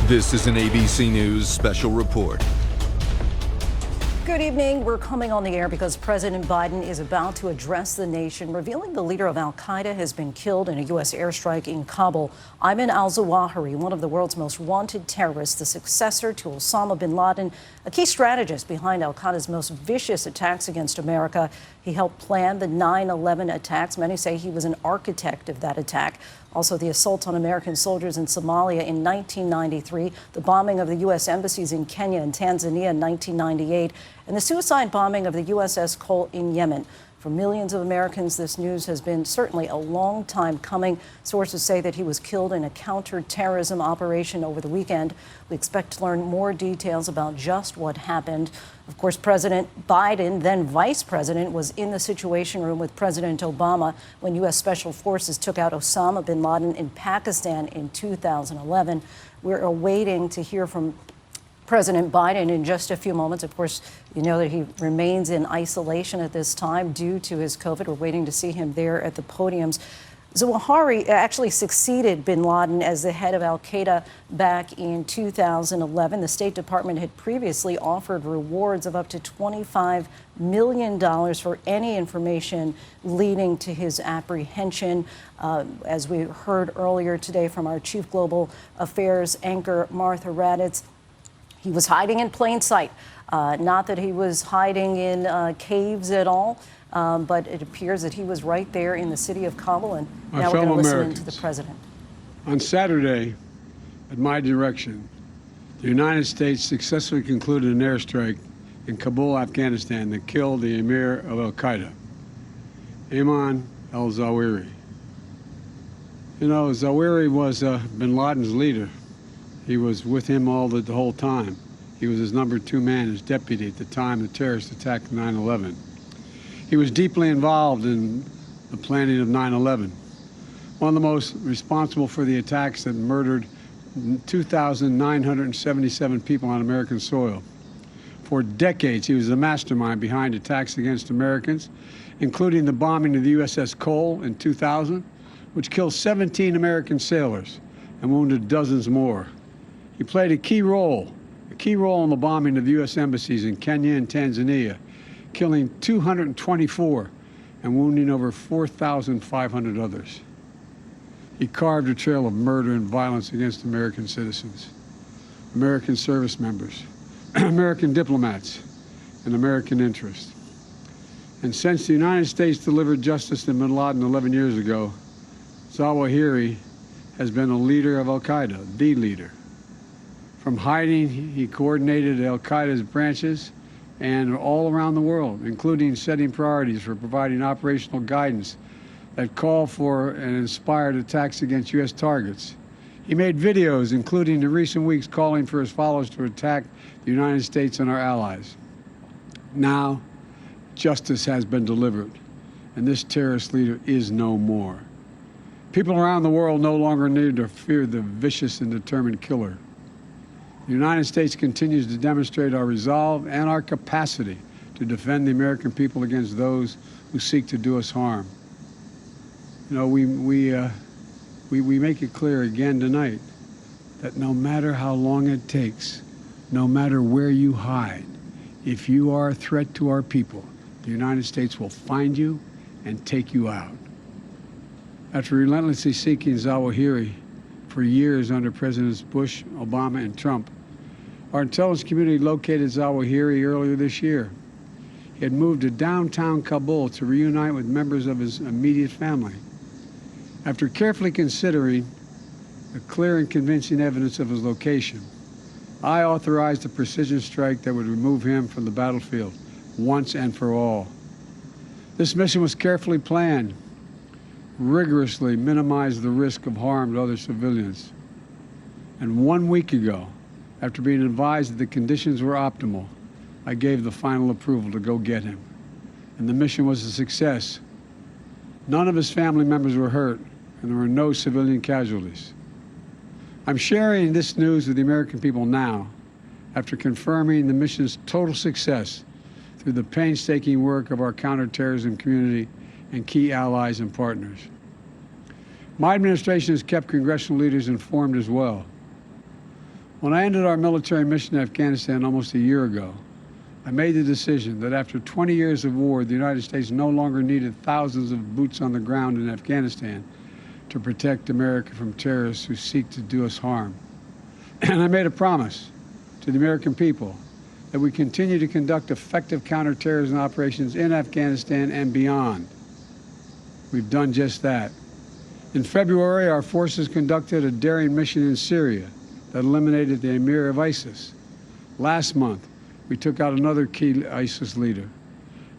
This is an ABC News special report. Good evening. We're coming on the air because President Biden is about to address the nation, revealing the leader of Al-Qaeda has been killed in a U.S. airstrike in Kabul. Ayman al-Zawahiri, one of the world's most wanted terrorists, the successor to Osama bin Laden, a key strategist behind Al-Qaeda's most vicious attacks against America. He helped plan the 9/11 attacks. Many say he was an architect of that attack. Also, the assault on American soldiers in Somalia in 1993, the bombing of the U.S. embassies in Kenya and Tanzania in 1998, and the suicide bombing of the USS Cole in Yemen. For millions of Americans, this news has been certainly a long time coming. Sources say that he was killed in a counterterrorism operation over the weekend. We expect to learn more details about just what happened. Of course, President Biden, then Vice President, was in the Situation Room with President Obama when U.S. Special Forces took out Osama bin Laden in Pakistan in 2011. We're awaiting to hear from President Biden in just a few moments. Of course, you know that he remains in isolation at this time due to his COVID. We're waiting to see him there at the podiums. Zawahiri actually succeeded bin Laden as the head of Al-Qaeda back in 2011. The State Department had previously offered rewards of up to $25 million for any information leading to his apprehension. As we heard earlier today from our Chief Global Affairs anchor, Martha Raddatz, he was hiding in plain sight. Not that he was hiding in caves at all, but it appears that he was right there in the city of Kabul. And now we're going to listen in to the president. On Saturday, at my direction, the United States successfully concluded an airstrike in Kabul, Afghanistan, that killed the emir of Al-Qaeda, Ayman al-Zawahiri. You know, Zawahiri was bin Laden's leader. He was with him the whole time. He was his number 2 man, his deputy at the time the terrorists attacked 9/11. He was deeply involved in the planning of 9/11. One of the most responsible for the attacks that murdered 2,977 people on American soil. For decades, he was the mastermind behind attacks against Americans, including the bombing of the USS Cole in 2000, which killed 17 American sailors and wounded dozens more. He played a key role in the bombing of the U.S. embassies in Kenya and Tanzania, killing 224 and wounding over 4,500 others. He carved a trail of murder and violence against American citizens, American service members, American diplomats, and American interests. And since the United States delivered justice to bin Laden 11 years ago, Zawahiri has been a leader of Al-Qaeda, the leader. From hiding, he coordinated Al-Qaeda's branches and all around the world, including setting priorities for providing operational guidance that called for and inspired attacks against U.S. targets. He made videos, including in recent weeks, calling for his followers to attack the United States and our allies. Now, justice has been delivered, and this terrorist leader is no more. People around the world no longer need to fear the vicious and determined killer. The United States continues to demonstrate our resolve and our capacity to defend the American people against those who seek to do us harm. You know, we make it clear again tonight that no matter how long it takes, no matter where you hide, if you are a threat to our people, the United States will find you and take you out. After relentlessly seeking Zawahiri for years under Presidents Bush, Obama, and Trump, our intelligence community located Zawahiri earlier this year. He had moved to downtown Kabul to reunite with members of his immediate family. After carefully considering the clear and convincing evidence of his location, I authorized a precision strike that would remove him from the battlefield once and for all. This mission was carefully planned, rigorously minimized the risk of harm to other civilians. And 1 week ago, after being advised that the conditions were optimal, I gave the final approval to go get him. And the mission was a success. None of his family members were hurt, and there were no civilian casualties. I'm sharing this news with the American people now, after confirming the mission's total success through the painstaking work of our counterterrorism community and key allies and partners. My administration has kept congressional leaders informed as well. When I ended our military mission in Afghanistan almost a year ago, I made the decision that after 20 years of war, the United States no longer needed thousands of boots on the ground in Afghanistan to protect America from terrorists who seek to do us harm. And I made a promise to the American people that we continue to conduct effective counterterrorism operations in Afghanistan and beyond. We've done just that. In February, our forces conducted a daring mission in Syria that eliminated the emir of ISIS. Last month, we took out another key ISIS leader.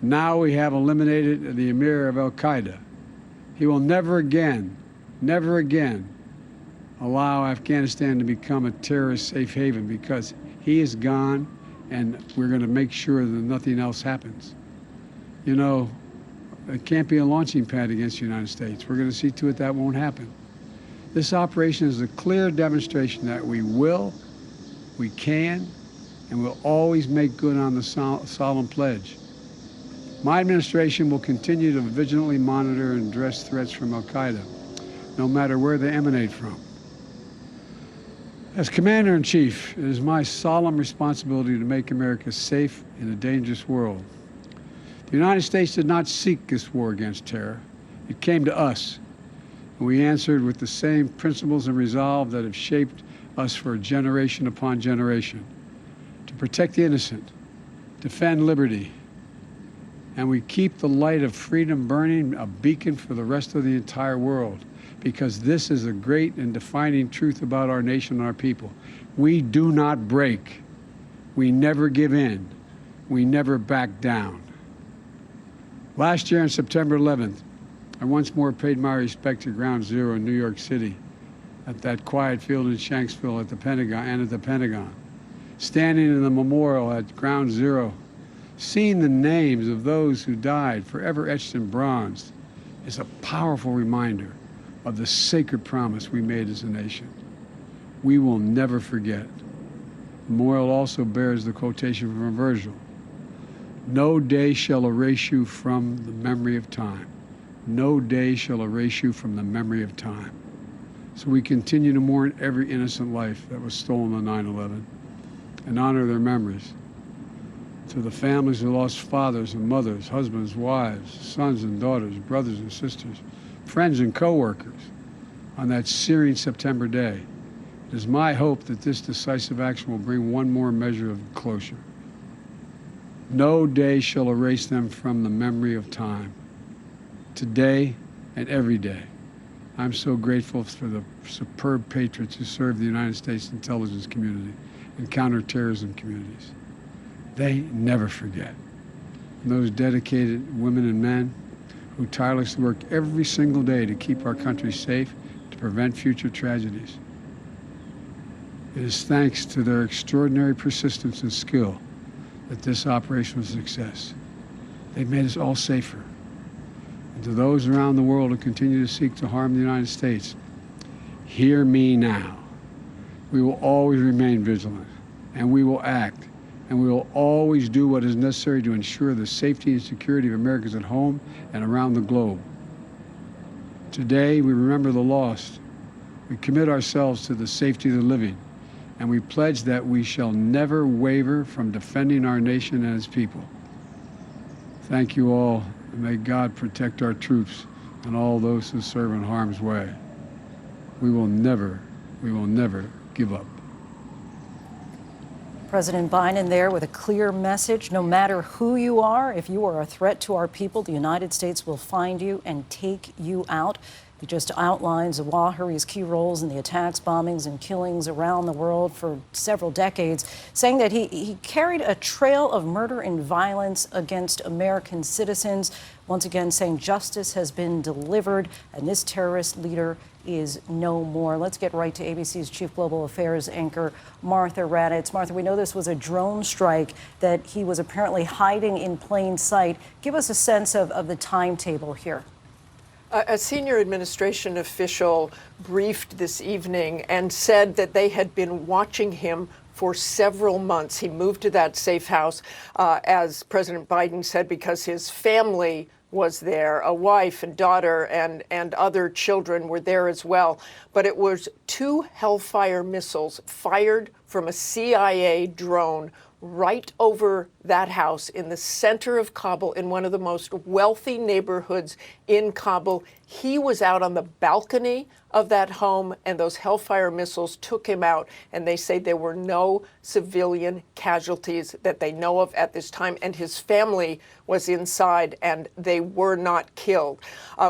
Now we have eliminated the emir of Qaeda. He will never again allow Afghanistan to become a terrorist safe haven, because he is gone, and we're going to make sure that nothing else happens. You know, it can't be a launching pad against the United States. We're going to see to it that won't happen. This operation is a clear demonstration that we will, we can, and we'll always make good on the solemn pledge. My administration will continue to vigilantly monitor and address threats from Al-Qaeda, no matter where they emanate from. As Commander-in-Chief, it is my solemn responsibility to make America safe in a dangerous world. The United States did not seek this war against terror. It came to us, and we answered with the same principles and resolve that have shaped us for generation upon generation: to protect the innocent, defend liberty, and we keep the light of freedom burning, a beacon for the rest of the entire world, because this is a great and defining truth about our nation and our people. We do not break. We never give in. We never back down. Last year on September 11th, I once more paid my respect to Ground Zero in New York City, at that quiet field in Shanksville at the Pentagon, standing in the memorial at Ground Zero, seeing the names of those who died forever etched in bronze, is a powerful reminder of the sacred promise we made as a nation. We will never forget. The memorial also bears the quotation from Virgil: "No day shall erase you from the memory of time. No day shall erase you from the memory of time." So we continue to mourn every innocent life that was stolen on 9/11 and honor their memories. To the families who lost fathers and mothers, husbands, wives, sons and daughters, brothers and sisters, friends and co-workers on that searing September day, it is my hope that this decisive action will bring one more measure of closure. No day shall erase them from the memory of time. Today and every day, I'm so grateful for the superb patriots who serve the United States intelligence community and counterterrorism communities. They never forget. And those dedicated women and men who tirelessly work every single day to keep our country safe, to prevent future tragedies. It is thanks to their extraordinary persistence and skill that this operation was a success. They've made us all safer. And to those around the world who continue to seek to harm the United States, hear me now. We will always remain vigilant, and we will act, and we will always do what is necessary to ensure the safety and security of Americans at home and around the globe. Today, we remember the lost. We commit ourselves to the safety of the living, and we pledge that we shall never waver from defending our nation and its people. Thank you all, and may God protect our troops and all those who serve in harm's way. We will never give up. President Biden there with a clear message: no matter who you are, if you are a threat to our people, the United States will find you and take you out. He just outlines Zawahiri's key roles in the attacks, bombings, and killings around the world for several decades, saying that he carried a trail of murder and violence against American citizens. Once again, saying justice has been delivered and this terrorist leader is no more. Let's get right to ABC's Chief Global Affairs anchor, Martha Raddatz. Martha, we know this was a drone strike that he was apparently hiding in plain sight. Give us a sense of the timetable here. A senior administration official briefed this evening and said that they had been watching him for several months. He moved to that safe house, as President Biden said, because his family was there. A wife and daughter and other children were there as well. But it was 2 Hellfire missiles fired from a CIA drone right over that house in the center of Kabul, in one of the most wealthy neighborhoods in Kabul. He was out on the balcony of that home, and those Hellfire missiles took him out. And they say there were no civilian casualties that they know of at this time. And his family was inside, and they were not killed.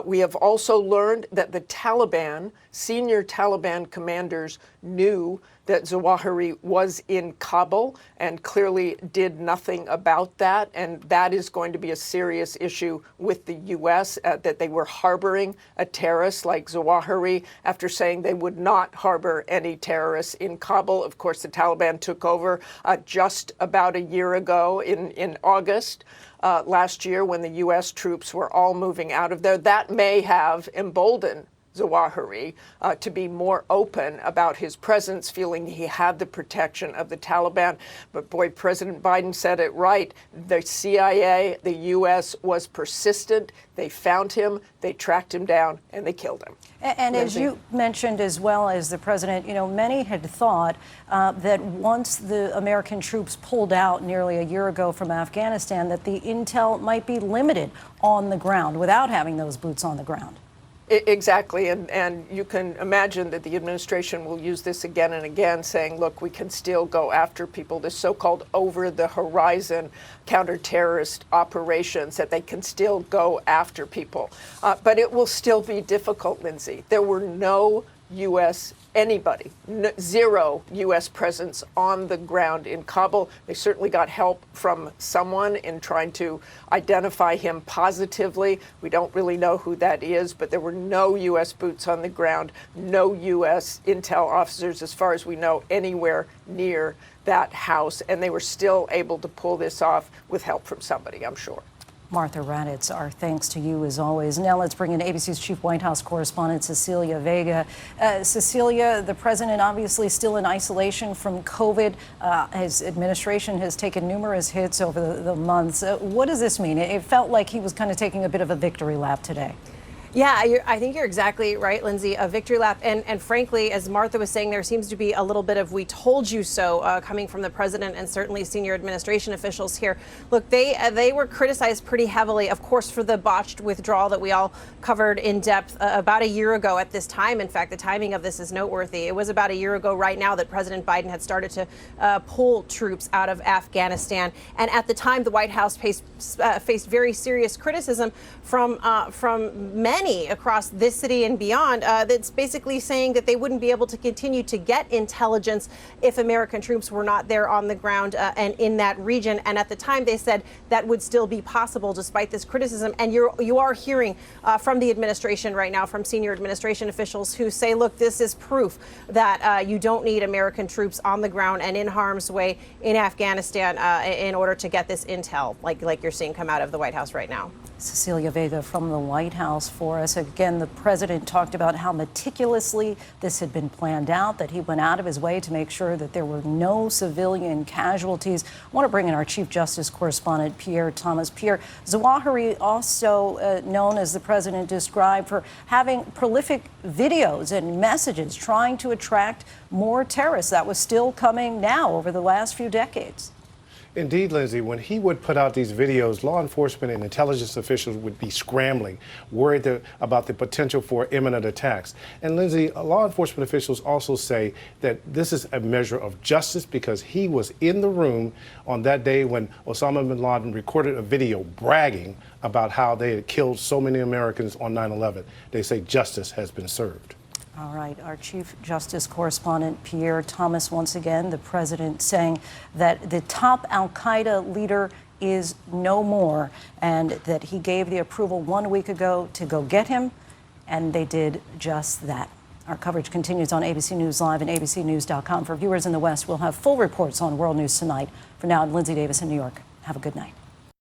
We have also learned that the Taliban, senior Taliban commanders, knew that Zawahiri was in Kabul and clearly did nothing about that. And that is going to be a serious issue with the U.S., that they were harboring a terrorist like Zawahiri after saying they would not harbor any terrorists in Kabul. Of course, the Taliban took over just about a year ago in August last year, when the U.S. troops were all moving out of there. That may have emboldened Zawahiri to be more open about his presence, feeling he had the protection of the Taliban. But boy, President Biden said it right. The CIA, the U.S. was persistent. They found him, they tracked him down, and they killed him. And as you mentioned, as well as the president, many had thought that once the American troops pulled out nearly a year ago from Afghanistan, that the intel might be limited on the ground without having those boots on the ground. Exactly, and you can imagine that the administration will use this again and again, saying, look, we can still go after people, this so-called over-the-horizon counter-terrorist operations, that they can still go after people. But it will still be difficult, Lindsay. There were no zero U.S. presence on the ground in Kabul. They certainly got help from someone in trying to identify him positively. We don't really know who that is, but there were no U.S. boots on the ground, no U.S. intel officers, as far as we know, anywhere near that house. And they were still able to pull this off with help from somebody, I'm sure. Martha Raddatz, our thanks to you as always. Now let's bring in ABC's chief White House correspondent, Cecilia Vega. Cecilia, the president obviously still in isolation from COVID. His administration has taken numerous hits over the months. What does this mean? It felt like he was kind of taking a bit of a victory lap today. Yeah, I think you're exactly right, Lindsay. A victory lap. And frankly, as Martha was saying, there seems to be a little bit of "we told you so" coming from the president and certainly senior administration officials here. Look, they were criticized pretty heavily, of course, for the botched withdrawal that we all covered in depth about a year ago at this time. In fact, the timing of this is noteworthy. It was about a year ago right now that President Biden had started to pull troops out of Afghanistan. And at the time, the White House faced very serious criticism from many across this city and beyond, that's basically saying that they wouldn't be able to continue to get intelligence if American troops were not there on the ground and in that region. And at the time, they said that would still be possible despite this criticism. And you are hearing from the administration right now, from senior administration officials who say, look, this is proof that you don't need American troops on the ground and in harm's way in Afghanistan in order to get this intel, like you're seeing come out of the White House right now. Cecilia Vega from the White House for us. Again, the president talked about how meticulously this had been planned out, that he went out of his way to make sure that there were no civilian casualties. I want to bring in our Chief Justice correspondent, Pierre Thomas. Pierre, Zawahiri, also known as the president described for having prolific videos and messages trying to attract more terrorists. That was still coming now over the last few decades. Indeed, Lindsay, when he would put out these videos, law enforcement and intelligence officials would be scrambling, worried about the potential for imminent attacks. And Lindsay, law enforcement officials also say that this is a measure of justice because he was in the room on that day when Osama bin Laden recorded a video bragging about how they had killed so many Americans on 9/11. They say justice has been served. All right, our Chief Justice correspondent, Pierre Thomas, once again, the president saying that the top al-Qaeda leader is no more and that he gave the approval 1 week ago to go get him, and they did just that. Our coverage continues on ABC News Live and abcnews.com. For viewers in the West, we'll have full reports on World News tonight. For now, I'm Lindsay Davis in New York. Have a good night.